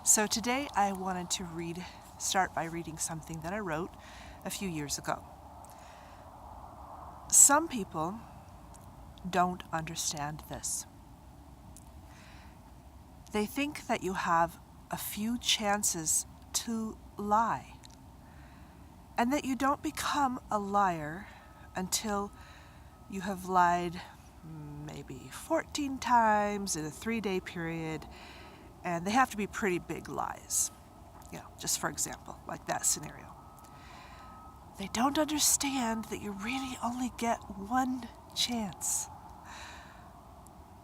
So today I wanted to start by reading something that I wrote a few years ago. Some people don't understand this. They think that you have a few chances to lie, and that you don't become a liar until you have lied maybe 14 times in a 3-day period, and they have to be pretty big lies. Just for example, like that scenario. They don't understand that you really only get one chance.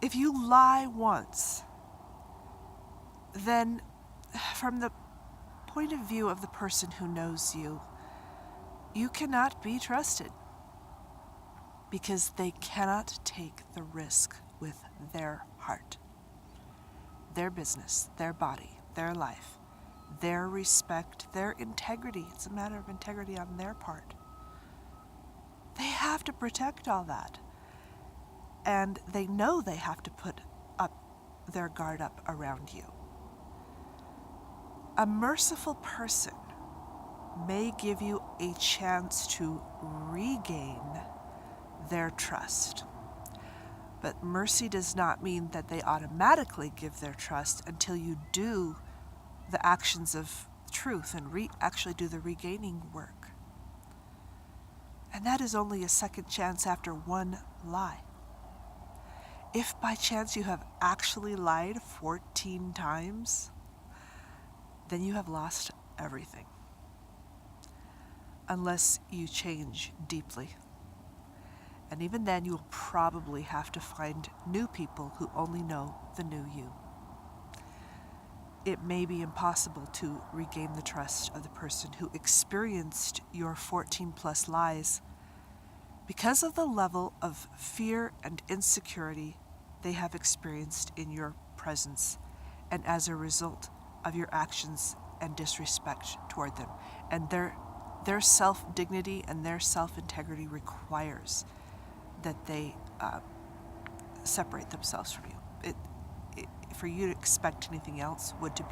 If you lie once, then from the point of view of the person who knows you, you cannot be trusted because they cannot take the risk with their heart, their business, their body, their life, their respect, their integrity. It's a matter of integrity on their part. They have to protect all that. And they know they have to put up their guard up around you. A merciful person may give you a chance to regain their trust. But mercy does not mean that they automatically give their trust until you do the actions of truth and actually do the regaining work. And that is only a second chance after one lie. If by chance you have actually lied 14 times, then you have lost everything. Unless you change deeply. And even then, you will probably have to find new people who only know the new you. It may be impossible to regain the trust of the person who experienced your 14 plus lies because of the level of fear and insecurity they have experienced in your presence and as a result of your actions and disrespect toward them. And their self-dignity and their self-integrity requires that they separate themselves from you. For you to expect anything else would to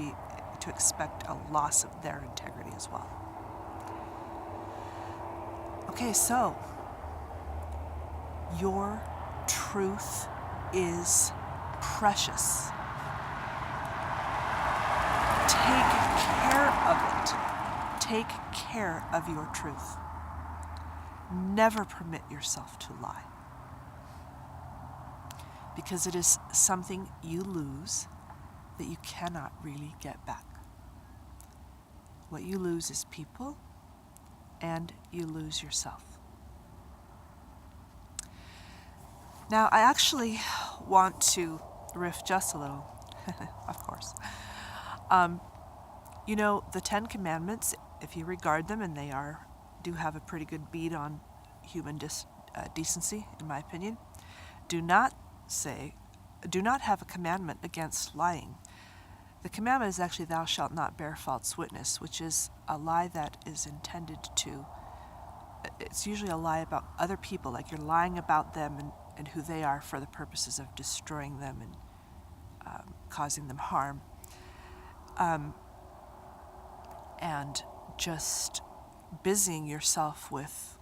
expect a loss of their integrity as well. Okay, so your truth is precious. Take care of it. Take care of your truth. Never permit yourself to lie, because it is something you lose that you cannot really get back. What you lose is people, and you lose yourself. Now, I actually want to riff just a little, of course. The 10 Commandments, if you regard them, and they do have a pretty good beat on human decency, in my opinion, do not have a commandment against lying. The commandment is actually, thou shalt not bear false witness, which is a lie that is intended it's usually a lie about other people, like you're lying about them and who they are for the purposes of destroying them and causing them harm. And just busying yourself with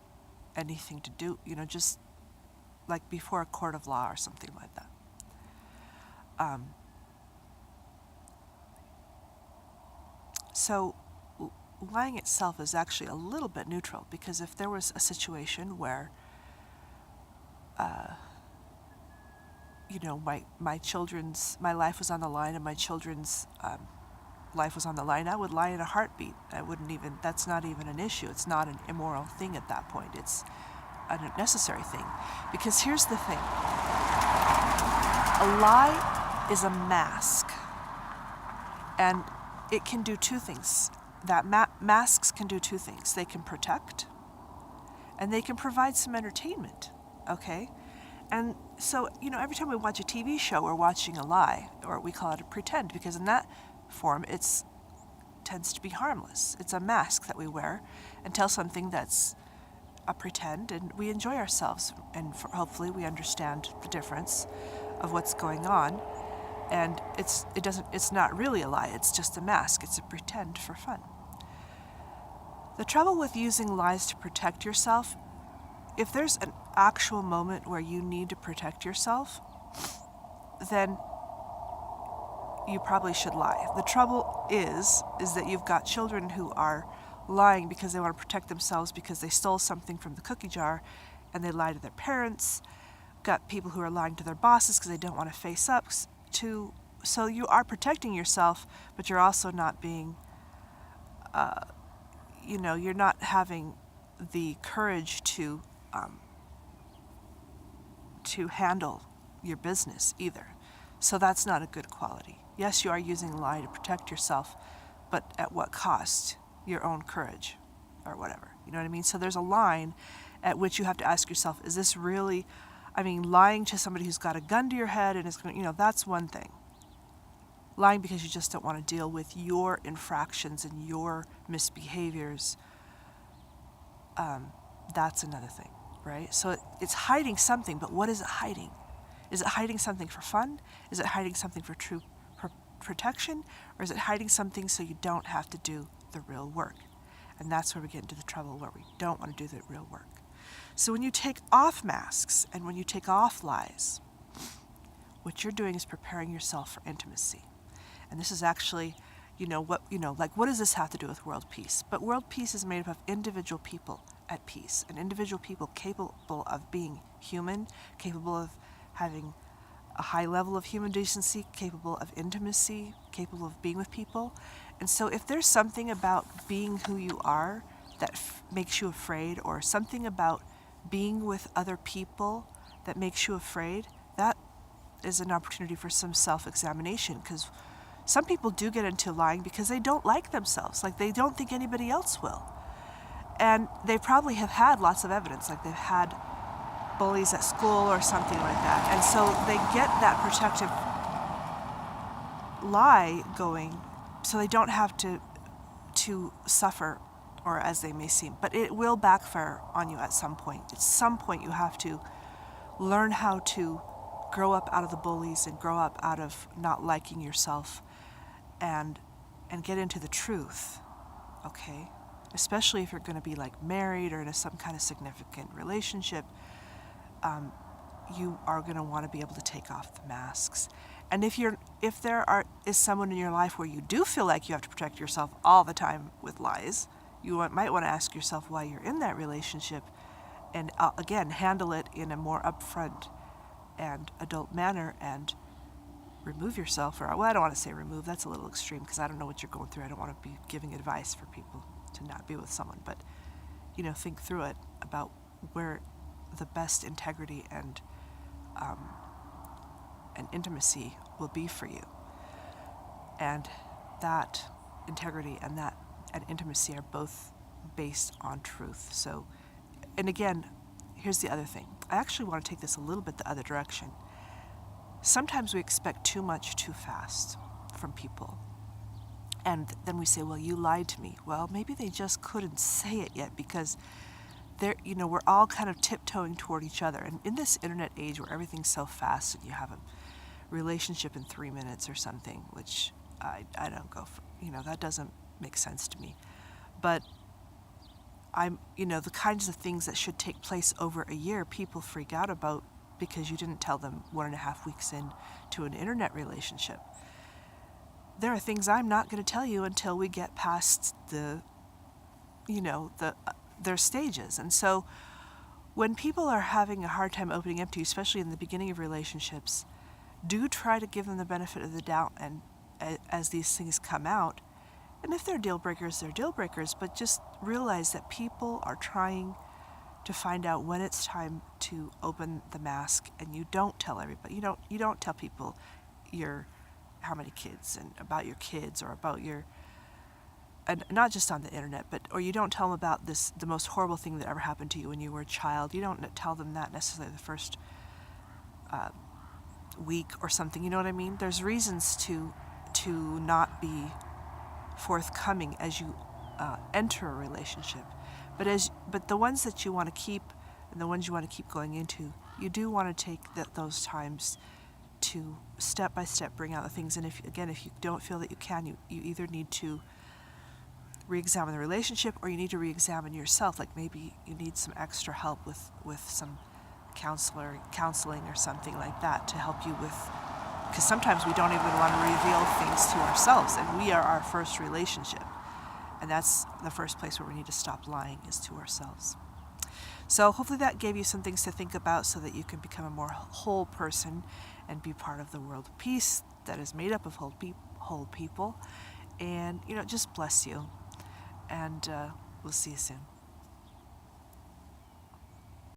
anything to do, just like before a court of law or something like that. So lying itself is actually a little bit neutral, because if there was a situation where my life was on the line and my children's life was on the line, I would lie in a heartbeat. That's not even an issue. It's not an immoral thing at that point. It's a necessary thing. Because here's the thing. A lie is a mask. And it can do two things. Masks can do two things. They can protect, and they can provide some entertainment, okay? And so, every time we watch a TV show, we're watching a lie, or we call it a pretend, because in that form, it tends to be harmless. It's a mask that we wear and tell something that's a pretend, and we enjoy ourselves, and hopefully we understand the difference of what's going on. And it's not really a lie, it's just a mask, it's a pretend for fun. The trouble with using lies to protect yourself, if there's an actual moment where you need to protect yourself, then you probably should lie. The trouble is that you've got children who are lying because they want to protect themselves because they stole something from the cookie jar and they lie to their parents. Got people who are lying to their bosses because they don't want to face up to. So you are protecting yourself, but you're also not being, you're not having the courage to handle your business either. So that's not a good quality. Yes, you are using a lie to protect yourself, but at what cost? Your own courage or whatever. You know what I mean? So there's a line at which you have to ask yourself, is this really, lying to somebody who's got a gun to your head and is going to, that's one thing. Lying because you just don't want to deal with your infractions and your misbehaviors, that's another thing, right? So it's hiding something, but what is it hiding? Is it hiding something for fun? Is it hiding something for true protection? Or is it hiding something so you don't have to do the real work? And that's where we get into the trouble, where we don't want to do the real work. So when you take off masks and when you take off lies, what you're doing is preparing yourself for intimacy. And this is actually, what does this have to do with world peace? But world peace is made up of individual people at peace, and individual people capable of being human, capable of having a high level of human decency, capable of intimacy, capable of being with people. And so if there's something about being who you are that makes you afraid, or something about being with other people that makes you afraid, that is an opportunity for some self-examination, because some people do get into lying because they don't like themselves, like they don't think anybody else will. And they probably have had lots of evidence, like they've had bullies at school or something like that. And so they get that protective lie going so they don't have to suffer, or as they may seem. But it will backfire on you at some point. At some point you have to learn how to grow up out of the bullies and grow up out of not liking yourself and get into the truth, okay? Especially if you're going to be like married or in some kind of significant relationship, you are going to want to be able to take off the masks. And if there is someone in your life where you do feel like you have to protect yourself all the time with lies, you might want to ask yourself why you're in that relationship, and again, handle it in a more upfront and adult manner, and remove yourself, or, well, I don't want to say remove, that's a little extreme because I don't know what you're going through. I don't want to be giving advice for people to not be with someone, but, think through it about where the best integrity and intimacy will be for you. And that integrity and intimacy are both based on truth. So, and again, here's the other thing. I actually want to take this a little bit the other direction. Sometimes we expect too much too fast from people. And then we say, well, you lied to me. Well, maybe they just couldn't say it yet because we're all kind of tiptoeing toward each other. And in this internet age where everything's so fast and you have a relationship in 3 minutes or something, which I don't go for, that doesn't make sense to me. But the kinds of things that should take place over a year, people freak out about because you didn't tell them 1.5 weeks into an internet relationship. There are things I'm not going to tell you until we get past their stages. And so when people are having a hard time opening up to you, especially in the beginning of relationships, do try to give them the benefit of the doubt, and as these things come out, and if they're deal breakers, they're deal breakers, but just realize that people are trying to find out when it's time to open the mask, and you don't tell everybody. You don't tell people how many kids and about your kids, or about and not just on the internet, or you don't tell them about the most horrible thing that ever happened to you when you were a child. You don't tell them that necessarily the first week or something. You know what I mean? There's reasons to not be forthcoming as you enter a relationship, but the ones that you want to keep and the ones you want to keep going into, you do want to take those times to step by step bring out the things. And if you don't feel that you can, you either need to re-examine the relationship, or you need to re-examine yourself. Like maybe you need some extra help with some counseling or something like that to help you with, because sometimes we don't even want to reveal things to ourselves, and we are our first relationship, and that's the first place where we need to stop lying, is to ourselves. So hopefully that gave you some things to think about so that you can become a more whole person and be part of the world of peace that is made up of whole people. And just bless you. And we'll see you soon.